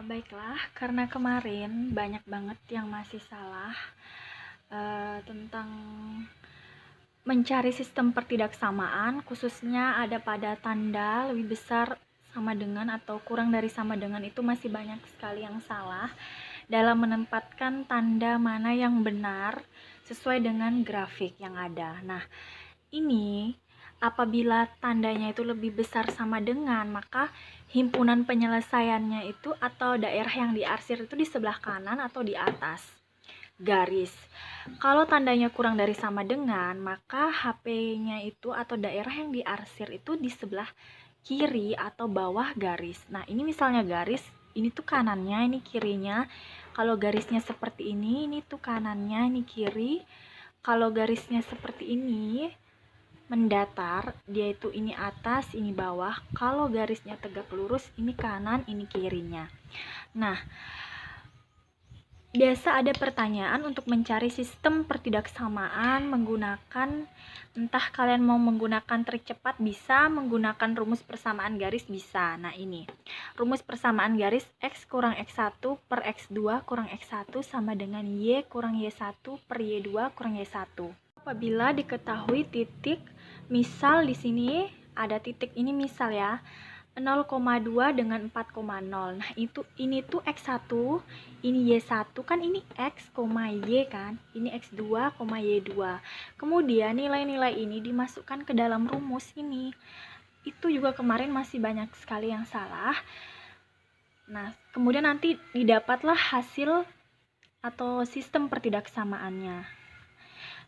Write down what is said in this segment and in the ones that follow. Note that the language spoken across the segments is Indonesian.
Baiklah, karena kemarin banyak banget yang masih salah tentang mencari sistem pertidaksamaan, khususnya ada pada tanda lebih besar sama dengan atau kurang dari sama dengan, itu masih banyak sekali yang salah dalam menempatkan tanda mana yang benar sesuai dengan grafik yang ada. Nah, ini apabila tandanya itu lebih besar sama dengan, maka himpunan penyelesaiannya itu atau daerah yang diarsir itu di sebelah kanan atau di atas garis. Kalau tandanya kurang dari sama dengan, maka HP-nya itu atau daerah yang diarsir itu di sebelah kiri atau bawah garis. Nah, ini misalnya garis, ini tuh kanannya, ini kirinya. Kalau garisnya seperti ini tuh kanannya, ini kiri. Kalau garisnya seperti ini, mendatar, dia itu ini atas, ini bawah. Kalau garisnya tegak lurus, ini kanan, ini kirinya. Nah, biasa ada pertanyaan untuk mencari sistem pertidaksamaan menggunakan, entah kalian mau menggunakan trik cepat bisa, menggunakan rumus persamaan garis bisa. Nah, ini rumus persamaan garis X kurang X1 per X2 kurang X1 sama dengan Y kurang Y1 per Y2 kurang Y1. Apabila diketahui titik, misal di sini ada titik ini misal ya, 0,2 dengan 4,0. Nah, ini tuh X1, ini Y1 kan, ini X, Y kan. Ini X2, Y2. Kemudian nilai-nilai ini dimasukkan ke dalam rumus ini. Itu juga kemarin masih banyak sekali yang salah. Nah, kemudian nanti didapatlah hasil atau sistem pertidaksamaannya.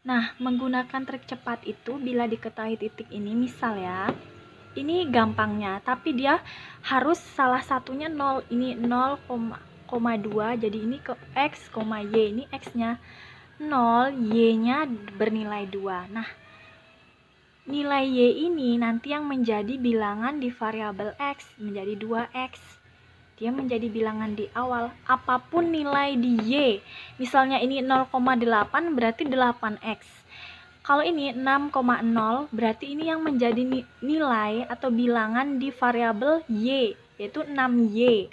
Nah, menggunakan trik cepat itu bila diketahui titik ini, misal ya, ini gampangnya, tapi dia harus salah satunya 0. Ini 0,2, jadi ini ke X, Y, ini X-nya 0, Y-nya bernilai 2. Nah, nilai Y ini nanti yang menjadi bilangan di variabel X, menjadi 2X. Dia menjadi bilangan di awal. Apapun nilai di Y, misalnya ini 0,8 berarti 8X. Kalau ini 6,0 berarti ini yang menjadi nilai atau bilangan di variabel Y, yaitu 6Y.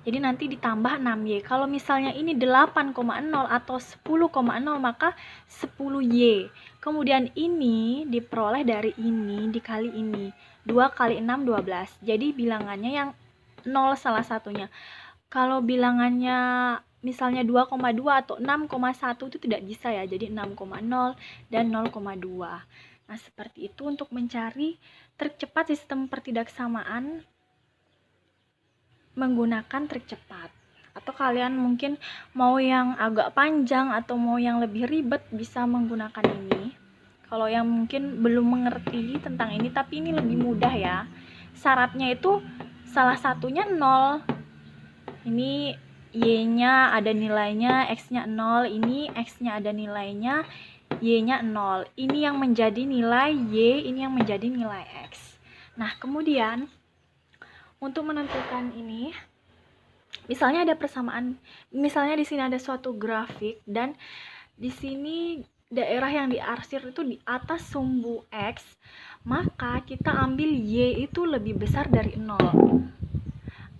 Jadi nanti ditambah 6Y. Kalau misalnya ini 8,0 atau 10,0 maka 10Y. Kemudian ini diperoleh dari ini dikali ini. 2 kali 6, 12. Jadi bilangannya yang 0 salah satunya. Kalau bilangannya misalnya 2,2 atau 6,1 itu tidak bisa ya. Jadi 6,0 dan 0,2. Nah, seperti itu untuk mencari trik cepat sistem pertidaksamaan menggunakan trik cepat. Atau kalian mungkin mau yang agak panjang atau mau yang lebih ribet bisa menggunakan ini. Kalau yang mungkin belum mengerti tentang ini, tapi ini lebih mudah ya. Syaratnya itu salah satunya 0. Ini Y-nya ada nilainya, X-nya 0. Ini X-nya ada nilainya, Y-nya 0. Ini yang menjadi nilai Y, ini yang menjadi nilai X. Nah, kemudian untuk menentukan ini, misalnya ada persamaan, misalnya di sini ada suatu grafik dan di sini daerah yang diarsir itu di atas sumbu X, maka kita ambil Y itu lebih besar dari 0.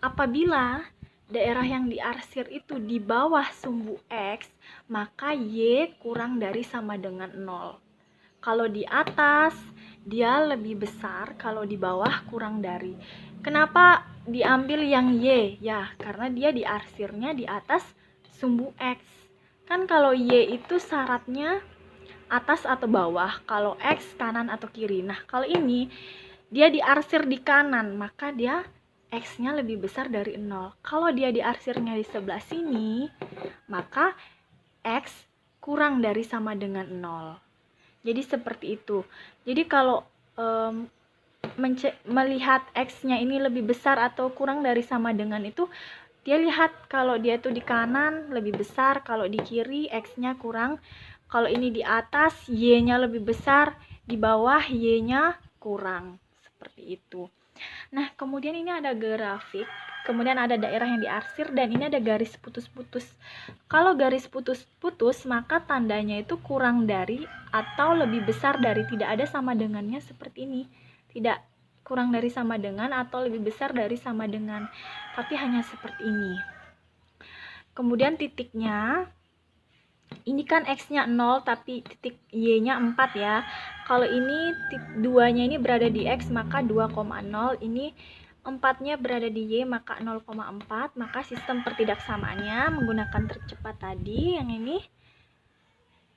Apabila daerah yang diarsir itu di bawah sumbu X, maka Y kurang dari sama dengan 0. Kalau di atas, dia lebih besar, kalau di bawah kurang dari. Kenapa diambil yang Y? Ya, karena dia diarsirnya di atas sumbu X. Kan kalau Y itu syaratnya atas atau bawah, kalau X kanan atau kiri. Nah, kalau ini dia diarsir di kanan, maka dia X-nya lebih besar dari 0. Kalau dia diarsirnya di sebelah sini, maka X kurang dari sama dengan 0. Jadi seperti itu. Jadi kalau melihat X-nya ini lebih besar atau kurang dari sama dengan itu, dia lihat kalau dia itu di kanan lebih besar, kalau di kiri X-nya kurang. Kalau ini di atas, Y-nya lebih besar, di bawah Y-nya kurang. Seperti itu. Nah, kemudian ini ada grafik, kemudian ada daerah yang diarsir, dan ini ada garis putus-putus. Kalau garis putus-putus, maka tandanya itu kurang dari atau lebih besar dari, tidak ada sama dengannya seperti ini. Tidak kurang dari sama dengan atau lebih besar dari sama dengan, tapi hanya seperti ini. Kemudian titiknya, ini kan x-nya 0 tapi titik y-nya 4 ya. Kalau ini 2-nya ini berada di x, maka 2,0. Ini 4-nya berada di y, maka 0,4. Maka sistem pertidaksamaannya menggunakan trik cepat tadi, yang ini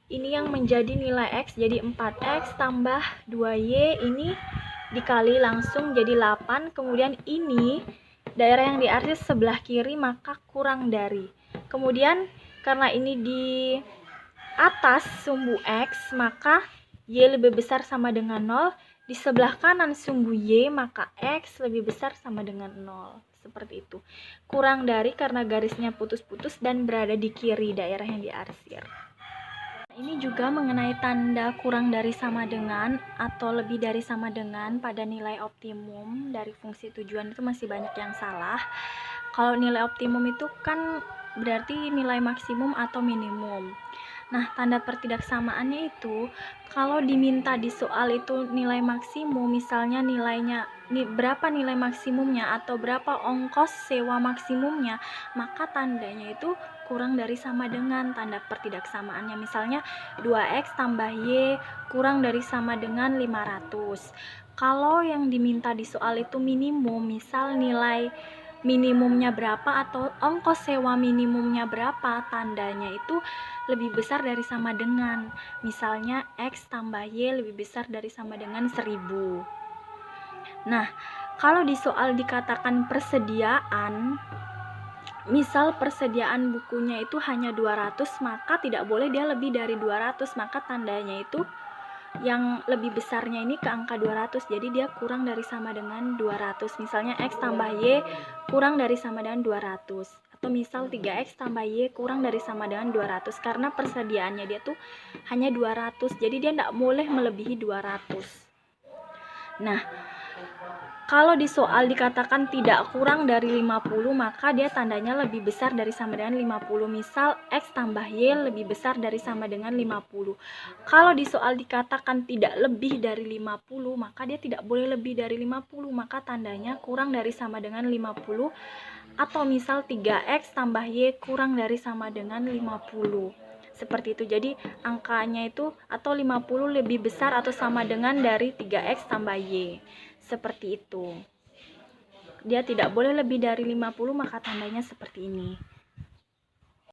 yang menjadi nilai x, jadi 4x tambah 2y, ini dikali langsung jadi 8. Kemudian ini daerah yang diarsir sebelah kiri, maka kurang dari. Kemudian karena ini di atas sumbu x, maka y lebih besar sama dengan 0. Di sebelah kanan sumbu y, maka x lebih besar sama dengan 0. Seperti itu. Kurang dari karena garisnya putus-putus dan berada di kiri daerah yang diarsir. Ini juga mengenai tanda kurang dari sama dengan atau lebih dari sama dengan pada nilai optimum dari fungsi tujuan itu masih banyak yang salah. Kalau nilai optimum itu kan berarti nilai maksimum atau minimum. Nah, tanda pertidaksamaannya itu kalau diminta di soal itu nilai maksimum, misalnya nilainya berapa nilai maksimumnya atau berapa ongkos sewa maksimumnya, maka tandanya itu kurang dari sama dengan tanda pertidaksamaannya. Misalnya 2x tambah y kurang dari sama dengan 500. Kalau yang diminta di soal itu minimum, misal nilai minimumnya berapa atau ongkos sewa minimumnya berapa, tandanya itu lebih besar dari sama dengan. Misalnya x tambah y lebih besar dari sama dengan 1000. Nah, kalau di soal dikatakan persediaan, misal persediaan bukunya itu hanya 200, maka tidak boleh dia lebih dari 200, maka tandanya itu yang lebih besarnya ini ke angka 200, jadi dia kurang dari sama dengan 200. Misalnya x tambah y kurang dari sama dengan 200, atau misal 3x tambah y kurang dari sama dengan 200, karena persediaannya dia tuh hanya 200, jadi dia tidak boleh melebihi 200. Nah, kalau di soal dikatakan tidak kurang dari 50, maka dia tandanya lebih besar dari sama dengan 50. Misal x tambah y lebih besar dari sama dengan 50. Kalau di soal dikatakan tidak lebih dari 50, maka dia tidak boleh lebih dari 50, maka tandanya kurang dari sama dengan 50. Atau misal 3x tambah y kurang dari sama dengan 50. Seperti itu. Jadi angkanya itu atau 50 lebih besar atau sama dengan dari 3x tambah y. Seperti itu. Dia tidak boleh lebih dari 50, maka tandanya seperti ini.